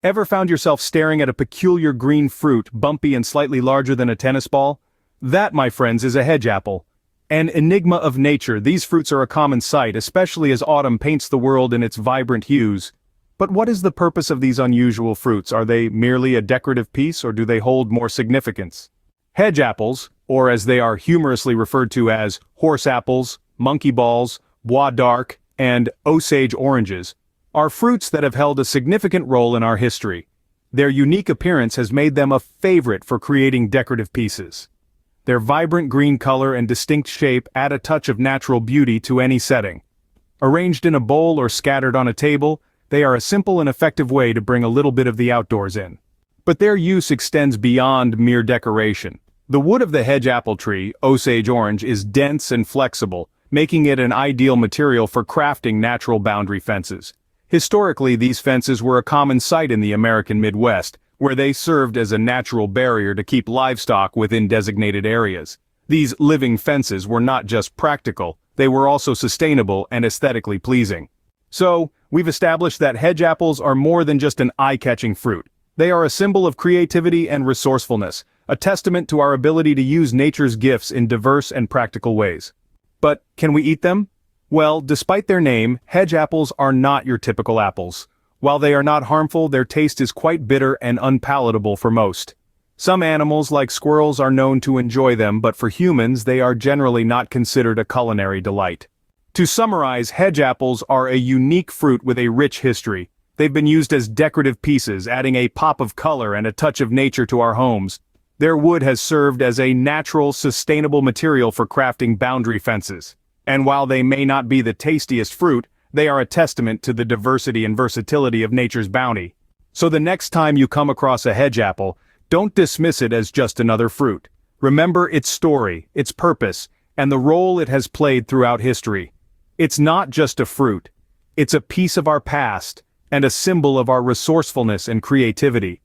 Ever found yourself staring at a peculiar green fruit, bumpy and slightly larger than a tennis ball? That, my friends, is a hedge apple. An enigma of nature, these fruits are a common sight, especially as autumn paints the world in its vibrant hues. But what is the purpose of these unusual fruits? Are they merely a decorative piece, or do they hold more significance? Hedge apples, or as they are humorously referred to as horse apples, monkey balls, bois d'arc, and Osage oranges, are fruits that have held a significant role in our history. Their unique appearance has made them a favorite for creating decorative pieces. Their vibrant green color and distinct shape add a touch of natural beauty to any setting. Arranged in a bowl or scattered on a table, they are a simple and effective way to bring a little bit of the outdoors in. But their use extends beyond mere decoration. The wood of the hedge apple tree, Osage orange, is dense and flexible, making it an ideal material for crafting natural boundary fences. Historically, these fences were a common sight in the American Midwest, where they served as a natural barrier to keep livestock within designated areas. These living fences were not just practical, they were also sustainable and aesthetically pleasing. So, we've established that hedge apples are more than just an eye-catching fruit. They are a symbol of creativity and resourcefulness, a testament to our ability to use nature's gifts in diverse and practical ways. But, can we eat them? Well, despite their name, hedge apples are not your typical apples. While they are not harmful, their taste is quite bitter and unpalatable for most. Some animals, like squirrels, are known to enjoy them, but for humans, they are generally not considered a culinary delight. To summarize, hedge apples are a unique fruit with a rich history. They've been used as decorative pieces, adding a pop of color and a touch of nature to our homes. Their wood has served as a natural, sustainable material for crafting boundary fences. And while they may not be the tastiest fruit, they are a testament to the diversity and versatility of nature's bounty. So the next time you come across a hedge apple, don't dismiss it as just another fruit. Remember its story, its purpose, and the role it has played throughout history. It's not just a fruit. It's a piece of our past, and a symbol of our resourcefulness and creativity.